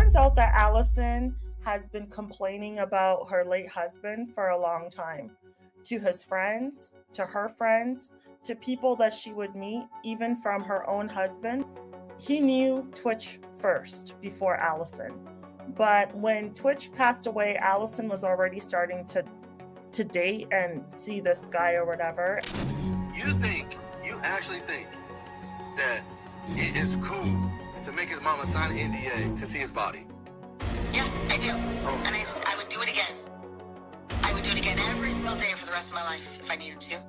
turns out that Allison has been complaining about her late husband for a long time to his friends, to her friends, to people that she would meet, even from her own husband. He knew Twitch first before Allison. But when Twitch passed away, Allison was already starting to date and see this guy or whatever. You actually think that it is cool to make his mama sign an NDA to see his body? Yeah, I do. And I would do it again. I would do it again every single day for the rest of my life if I needed to.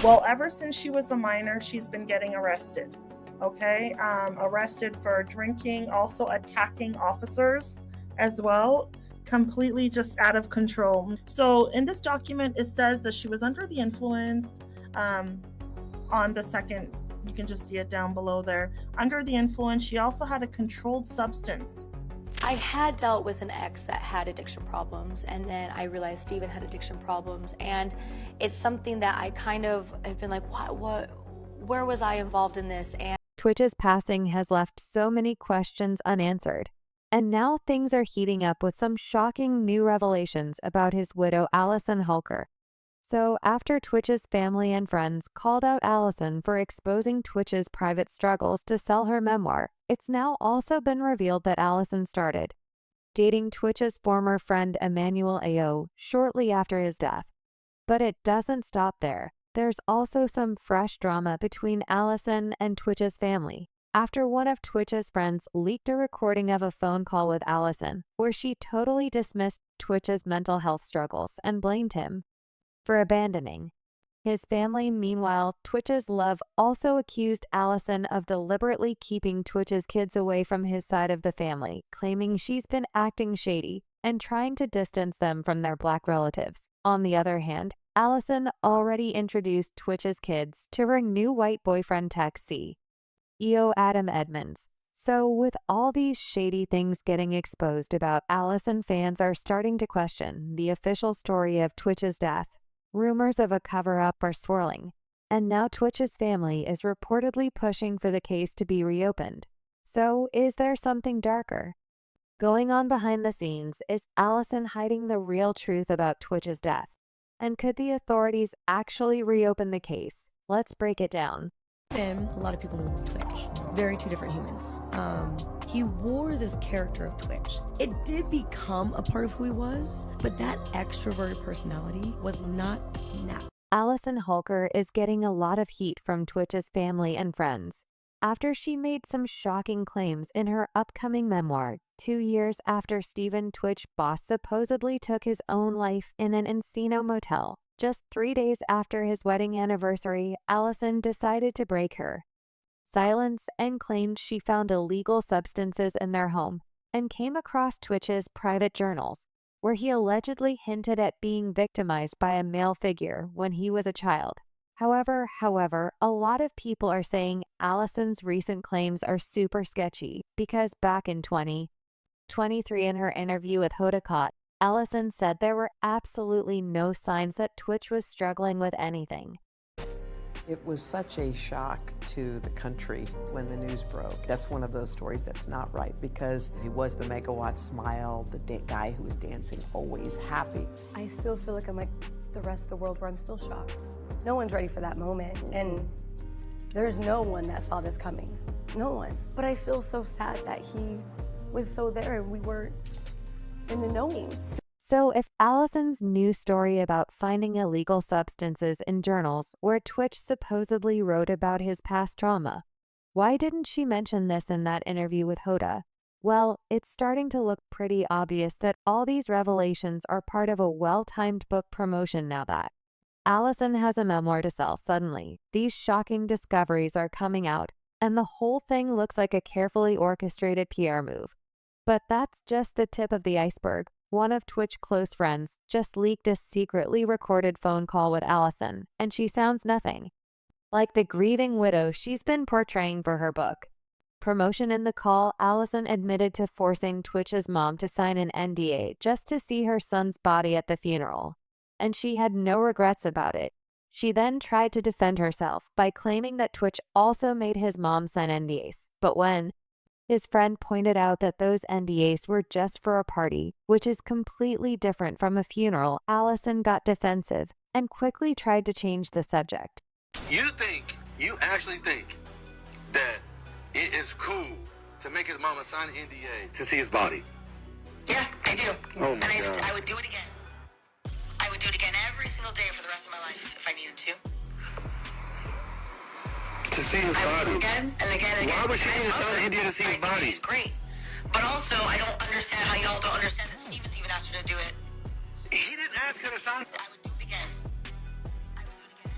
Well, ever since she was a minor, she's been getting arrested. Okay, arrested for drinking, also attacking officers as well, completely just out of control. So in this document, it says that she was under the influence on the second, you can just see it down below there. Under the influence, she also had a controlled substance. I had dealt with an ex that had addiction problems, and then I realized Steven had addiction problems, and it's something that I kind of have been like, where was I involved in this? And Twitch's passing has left so many questions unanswered, and now things are heating up with some shocking new revelations about his widow, Allison Holker. So after Twitch's family and friends called out Allison for exposing Twitch's private struggles to sell her memoir, it's now also been revealed that Allison started dating Twitch's former friend Emmanuel Ao shortly after his death. But it doesn't stop there. There's also some fresh drama between Allison and Twitch's family, after one of Twitch's friends leaked a recording of a phone call with Allison, where she totally dismissed Twitch's mental health struggles and blamed him for abandoning his family. Meanwhile, Twitch's love also accused Allison of deliberately keeping Twitch's kids away from his side of the family, claiming she's been acting shady and trying to distance them from their black relatives. On the other hand, Allison already introduced Twitch's kids to her new white boyfriend CEO Adam Edmonds. So with all these shady things getting exposed about Allison, fans are starting to question the official story of Twitch's death. Rumors of a cover-up are swirling, and now Twitch's family is reportedly pushing for the case to be reopened. So is there something darker going on behind the scenes? Is Allison hiding the real truth about Twitch's death? And could the authorities actually reopen the case? Let's break it down. Him, a lot of people knew him as Twitch. Very two different humans. He wore this character of Twitch. It did become a part of who he was, but that extroverted personality was not now. Allison Holker is getting a lot of heat from Twitch's family and friends after she made some shocking claims in her upcoming memoir, 2 years after Steven Twitch boss supposedly took his own life in an Encino motel. Just 3 days after his wedding anniversary, Allison decided to break her silence and claimed she found illegal substances in their home and came across Twitch's private journals, where he allegedly hinted at being victimized by a male figure when he was a child. However, a lot of people are saying Allison's recent claims are super sketchy because back in 2023 in her interview with Hoda, Allison said there were absolutely no signs that Twitch was struggling with anything. It was such a shock to the country when the news broke. That's one of those stories that's not right because he was the megawatt smile, the guy who was dancing, always happy. I still feel like I'm like the rest of the world where I'm still shocked. No one's ready for that moment, and there's no one that saw this coming. No one. But I feel so sad that he was so there and we weren't in the knowing. So if Allison's new story about finding illegal substances in journals where Twitch supposedly wrote about his past trauma, why didn't she mention this in that interview with Hoda? Well, it's starting to look pretty obvious that all these revelations are part of a well-timed book promotion now that Allison has a memoir to sell. Suddenly, these shocking discoveries are coming out, and the whole thing looks like a carefully orchestrated PR move. But that's just the tip of the iceberg. One of Twitch's close friends just leaked a secretly recorded phone call with Allison, and she sounds nothing like the grieving widow she's been portraying for her book promotion. In the call, Allison admitted to forcing Twitch's mom to sign an NDA just to see her son's body at the funeral, and she had no regrets about it. She then tried to defend herself by claiming that Twitch also made his mom sign NDAs, but when His friend pointed out that those NDAs were just for a party, which is completely different from a funeral. Allison got defensive and quickly tried to change the subject. You actually think that it is cool to make his mama sign an NDA to see his body? Yeah, I do. Oh my God. I would do it again. I would do it again every single day for the rest of my life if I needed to. To see his I would body? do it again and again and again. Why would she need to sign an NDA to see his body? It's great. But also, I don't understand how y'all don't understand that Stevens even asked her to do it. He didn't ask her to sign. I would do it again. I would do it again.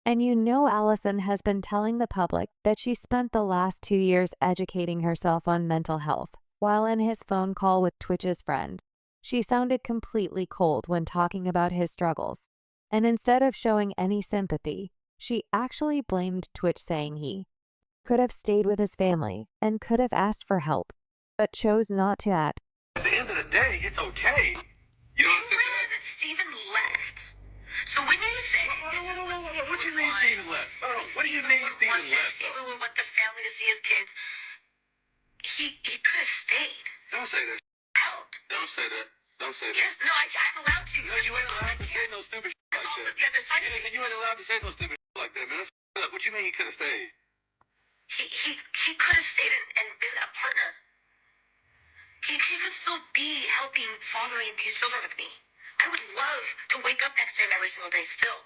And you know Allison has been telling the public that she spent the last 2 years educating herself on mental health. While in his phone call with Twitch's friend, she sounded completely cold when talking about his struggles. And instead of showing any sympathy, she actually blamed Twitch, saying he could have stayed with his family and could have asked for help, but chose not to act. At the end of the day, it's okay. You know what I'm saying? That Steven left. So when you say... What do you mean Steven left? What do you mean Steven left? Steven would want the family to see his kids. He could have stayed. Don't say that. Out. Don't say that. Don't say that. Yes, no, I'm allowed to. No, you ain't allowed to say no stupid shit like Also, that. the other side of it, You ain't allowed to say no stupid shit like that, man. That's f***ed up. What you mean he could have stayed? he could have stayed and been a partner. He could still be helping, fathering these children with me. I would love to wake up next to him every single day still.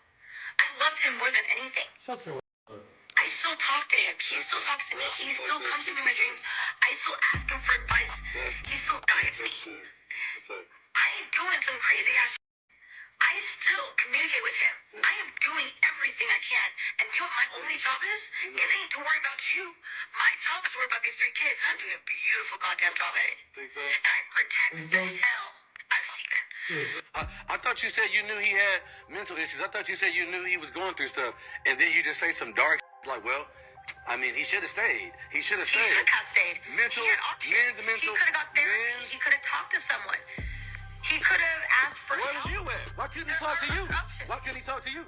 I loved him more than anything. I still talk to him. He still talks to me. He still comes to me in my dreams. I still ask him for advice. He still guides me. I ain't doing some crazy ass shit. I still communicate with him. I am doing everything I can. And you know what my only job is? It ain't to worry about you. My job is to worry about these 3 kids. I'm doing a beautiful goddamn job at it. Think so? And I protect the hell out of Steven. I thought you said you knew he had mental issues. I thought you said you knew he was going through stuff. And then you just say some dark shit like, well, I mean, he should have stayed. He should have He stayed. could have stayed. Mental, He had options. mental, He could have got therapy. He could have talked to someone. He could have asked for Where was help. you at? Why couldn't he talk to you? Why couldn't he talk to you?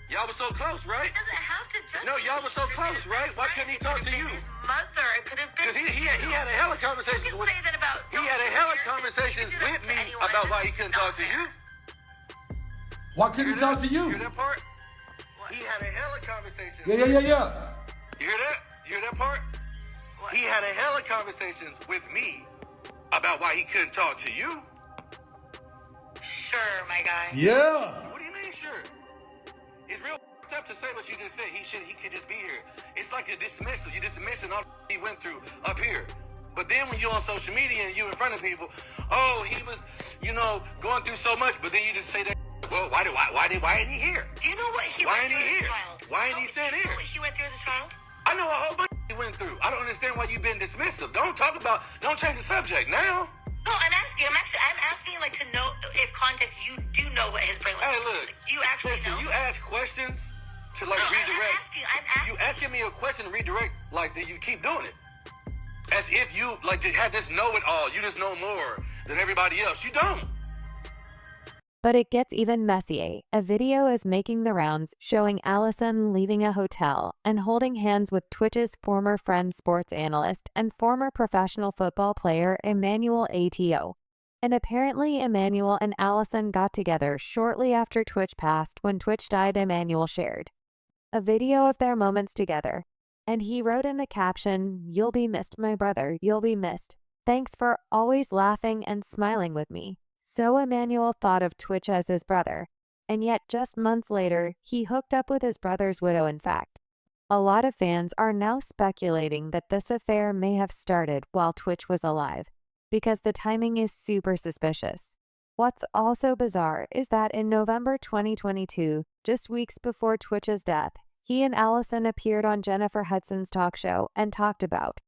Y'all were so close, right? It doesn't have to just No, y'all were so close, right? Why couldn't he talk to you? His mother. It could have been. Because he had a hell of conversations You with. can say that about. He had a hell of conversations with me about why he couldn't talk to you. Why couldn't he talk to You you? hear that part? He had a hell of conversations. Yeah. You hear that? You hear that part? He had a hell of conversations with me about why he couldn't talk to you. Sure, my guy. Yeah. What do you mean, sure? It's real tough to say what you just said. He could just be here. It's like a dismissal. You're dismissing all the he went through up here. But then when you're on social media and you in front of people, oh, he was, going through so much. But then you just say that. Well, why ain't he here? Do you know what he Why went ain't through he as a here? child? Why ain't he sitting Do you know here? what he went through as a child? I know a whole bunch he went through. I don't understand why you've been dismissive. Don't change the subject now. No, I'm asking to know if context you do know what his brain was. Hey, look. You actually Listen, know. you ask questions to No, redirect. I'm asking. You asking me a question to redirect, like that you keep doing it. As if you just had this know-it-all. You just know more than everybody else. You don't. But it gets even messier. A video is making the rounds showing Allison leaving a hotel and holding hands with Twitch's former friend, sports analyst, and former professional football player Emmanuel Ato. And apparently Emmanuel and Allison got together shortly after Twitch passed. When Twitch died, Emmanuel shared a video of their moments together. And he wrote in the caption, "You'll be missed, my brother, you'll be missed. Thanks for always laughing and smiling with me." So Emmanuel thought of Twitch as his brother, and yet just months later, he hooked up with his brother's widow. In fact, a lot of fans are now speculating that this affair may have started while Twitch was alive, because the timing is super suspicious. What's also bizarre is that in November 2022, just weeks before Twitch's death, he and Allison appeared on Jennifer Hudson's talk show and talked about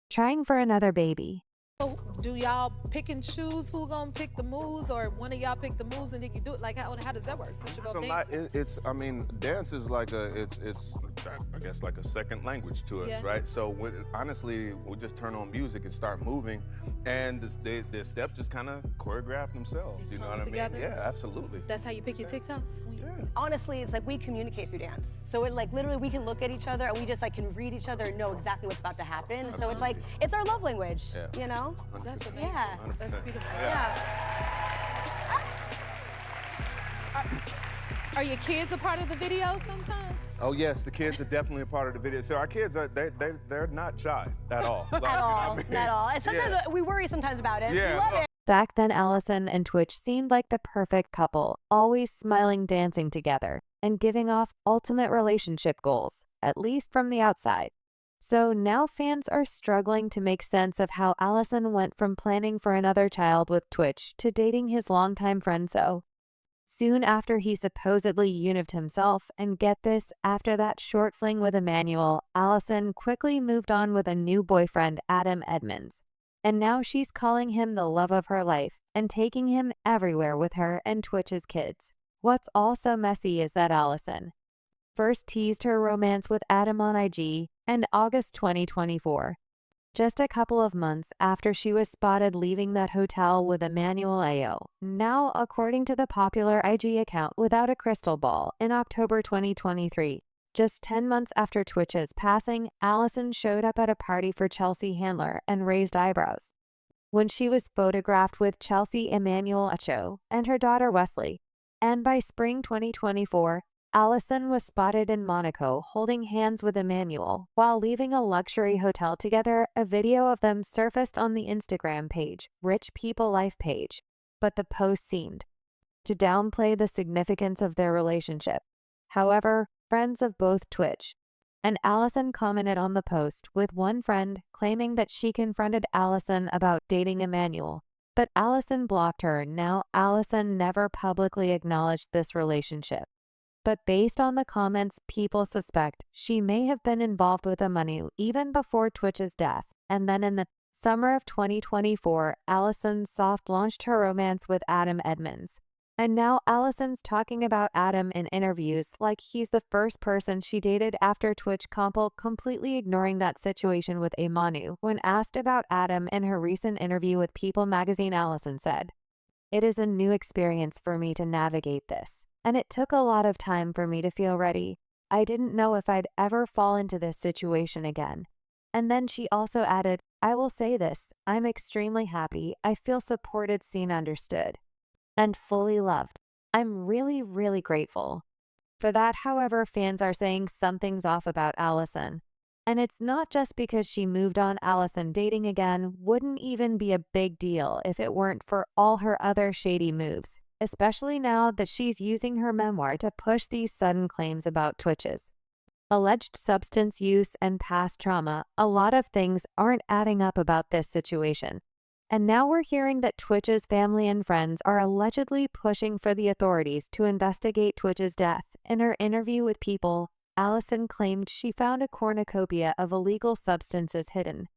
trying for another baby. Do y'all pick and choose who gonna pick the moves, or one of y'all pick the moves and then you do it? Like how does that work? Since you both dancers? I mean, dance is like it's I guess like a second language to us, Yeah. right? So honestly, we just turn on music and start moving, and the steps just kind of choreograph themselves. You know what I mean? Together? Yeah, absolutely. That's how you pick your TikToks? Honestly, it's like we communicate through dance. So it like literally we can look at each other and we just like can read each other and know exactly what's about to happen. So it's like, it's our love language, Yeah. you know? 100%. That's amazing. Yeah. That's beautiful. Are your kids a part of the video sometimes? Oh yes, the kids are definitely a part of the video. So our kids are they're not shy at all. Like, At all, I mean, at all. And sometimes yeah. we worry sometimes about it. Yeah. We love it. Back then, Allison and Twitch seemed like the perfect couple, always smiling, dancing together, and giving off ultimate relationship goals, at least from the outside. So now fans are struggling to make sense of how Allison went from planning for another child with Twitch to dating his longtime friend Zoe. Soon after he supposedly united himself, and get this, after that short fling with Emmanuel, Allison quickly moved on with a new boyfriend, Adam Edmonds. And now she's calling him the love of her life and taking him everywhere with her and Twitch's kids. What's also messy is that Allison first teased her romance with Adam on IG in August 2024, just a couple of months after she was spotted leaving that hotel with Emmanuel Ayo. Now, according to the popular IG account Without a Crystal Ball, in October 2023, just 10 months after Twitch's passing, Allison showed up at a party for Chelsea Handler and raised eyebrows when she was photographed with Chelsea Emmanuel Acho and her daughter Wesley. And by spring 2024, Allison was spotted in Monaco holding hands with Emmanuel while leaving a luxury hotel together. A video of them surfaced on the Instagram page, Rich People Life page, but the post seemed to downplay the significance of their relationship. However, friends of both Twitch and Allison commented on the post, with one friend claiming that she confronted Allison about dating Emmanuel, but Allison blocked her. Now, Allison never publicly acknowledged this relationship. But based on the comments, people suspect she may have been involved with Emmanuel even before Twitch's death. And then in the summer of 2024, Allison soft launched her romance with Adam Edmonds. And now Allison's talking about Adam in interviews like he's the first person she dated after Twitch Comple, completely ignoring that situation with Emmanuel. When asked about Adam in her recent interview with People magazine, Allison said, "It is a new experience for me to navigate this, and it took a lot of time for me to feel ready. I didn't know if I'd ever fall into this situation again." And then she also added, "I will say this, I'm extremely happy. I feel supported, seen, understood, and fully loved. I'm really, really grateful." For that, however, fans are saying something's off about Allison. And it's not just because she moved on. Allison dating again wouldn't even be a big deal if it weren't for all her other shady moves, especially now that she's using her memoir to push these sudden claims about Twitch's alleged substance use and past trauma. A lot of things aren't adding up about this situation. And now we're hearing that Twitch's family and friends are allegedly pushing for the authorities to investigate Twitch's death. In her interview with People, Allison claimed she found a cornucopia of illegal substances hidden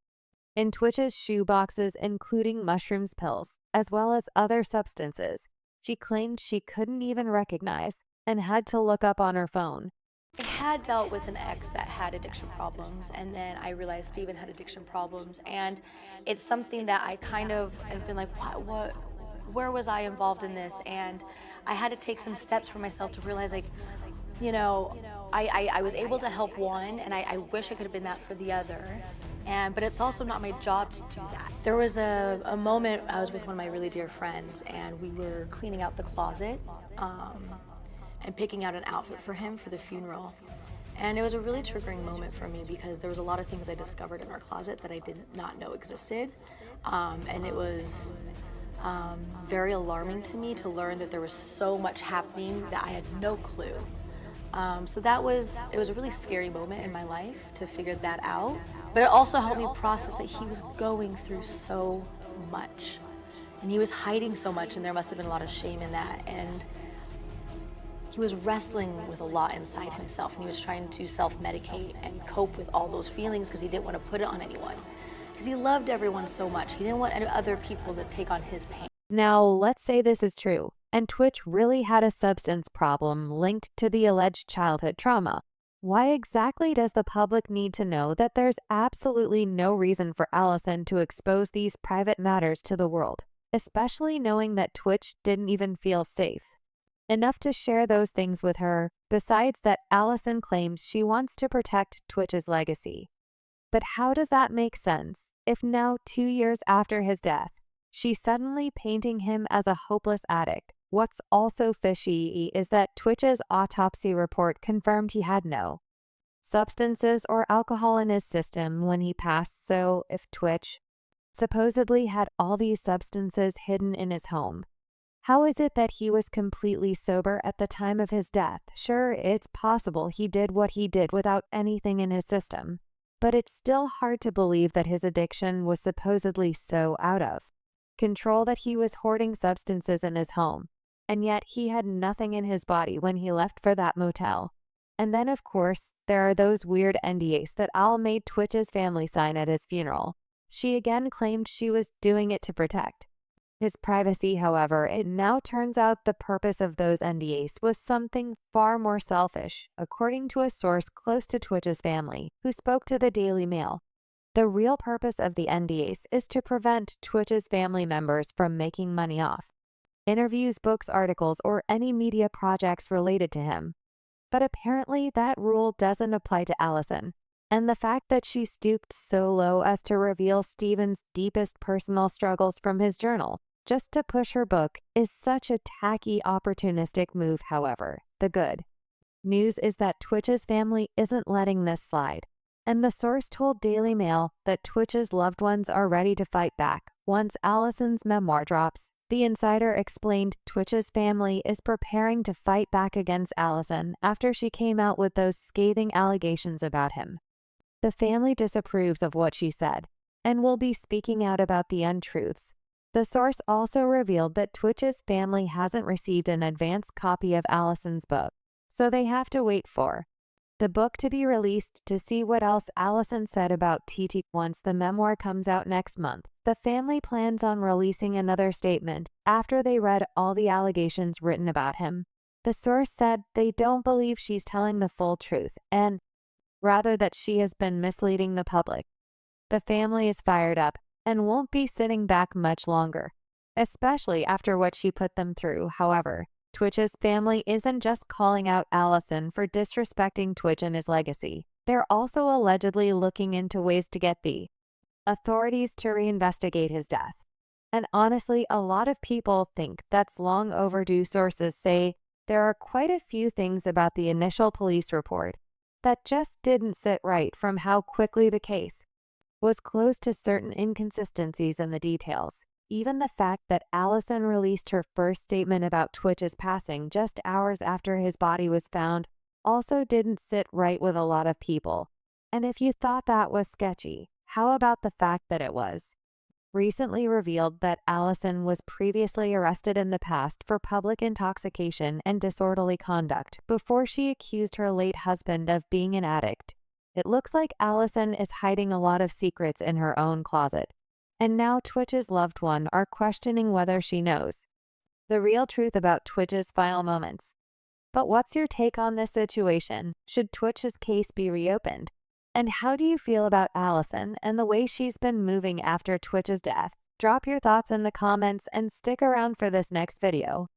in Twitch's shoeboxes, including mushrooms pills, as well as other substances she claimed she couldn't even recognize and had to look up on her phone. I had dealt with an ex that had addiction problems, and then I realized Steven had addiction problems, and it's something that I kind of have been like, where was I involved in this? And I had to take some steps for myself to realize, like, you know, I was able to help one, and I wish I could have been that for the other. But it's also not my job to do that. There was a moment I was with one of my really dear friends, and we were cleaning out the closet and picking out an outfit for him for the funeral. And it was a really triggering moment for me because there was a lot of things I discovered in our closet that I did not know existed. And it was very alarming to me to learn that there was so much happening that I had no clue. So it was a really scary moment in my life to figure that out. But it also helped me process that he was going through so much. And he was hiding so much, and there must have been a lot of shame in that. And he was wrestling with a lot inside himself, and he was trying to self-medicate and cope with all those feelings because he didn't want to put it on anyone. because he loved everyone so much. He didn't want other people to take on his pain. Now, let's say this is true, and Twitch really had a substance problem linked to the alleged childhood trauma. Why exactly does the public need to know that there's absolutely no reason for Allison to expose these private matters to the world, especially knowing that Twitch didn't even feel safe enough to share those things with her, besides that Allison claims she wants to protect Twitch's legacy? But how does that make sense if now, 2 years after his death, she's suddenly painting him as a hopeless addict? What's also fishy is that Twitch's autopsy report confirmed he had no substances or alcohol in his system when he passed, so if Twitch supposedly had all these substances hidden in his home, how is it that he was completely sober at the time of his death? Sure, it's possible he did what he did without anything in his system, but it's still hard to believe that his addiction was supposedly so out of control that he was hoarding substances in his home, and yet he had nothing in his body when he left for that motel. And then, of course, there are those weird NDAs that Al made Twitch's family sign at his funeral. She again claimed she was doing it to protect his privacy. However, it now turns out the purpose of those NDAs was something far more selfish, according to a source close to Twitch's family, who spoke to the Daily Mail. The real purpose of the NDAs is to prevent Twitch's family members from making money off interviews, books, articles, or any media projects related to him. But apparently that rule doesn't apply to Allison, and the fact that she stooped so low as to reveal Stephen's deepest personal struggles from his journal just to push her book is such a tacky, opportunistic move. However, the good news is that Twitch's family isn't letting this slide, and the source told Daily Mail that Twitch's loved ones are ready to fight back once Allison's memoir drops. The insider explained Twitch's family is preparing to fight back against Allison after she came out with those scathing allegations about him. The family disapproves of what she said and will be speaking out about the untruths. The source also revealed that Twitch's family hasn't received an advance copy of Allison's book, so they have to wait for the book to be released to see what else Allison said about TT. Once the memoir comes out next month, the family plans on releasing another statement after they read all the allegations written about him. The source said they don't believe she's telling the full truth, and rather that she has been misleading the public. The family is fired up and won't be sitting back much longer, especially after what she put them through. However, Twitch's family isn't just calling out Allison for disrespecting Twitch and his legacy. They're also allegedly looking into ways to get the authorities to reinvestigate his death. And honestly, a lot of people think that's long overdue. Sources say there are quite a few things about the initial police report that just didn't sit right, from how quickly the case was closed to certain inconsistencies in the details. Even the fact that Allison released her first statement about Twitch's passing just hours after his body was found also didn't sit right with a lot of people. And if you thought that was sketchy, how about the fact that it was recently revealed that Allison was previously arrested in the past for public intoxication and disorderly conduct before she accused her late husband of being an addict? It looks like Allison is hiding a lot of secrets in her own closet. And now Twitch's loved one are questioning whether she knows the real truth about Twitch's final moments. But what's your take on this situation? Should Twitch's case be reopened? And how do you feel about Allison and the way she's been moving after Twitch's death? Drop your thoughts in the comments and stick around for this next video.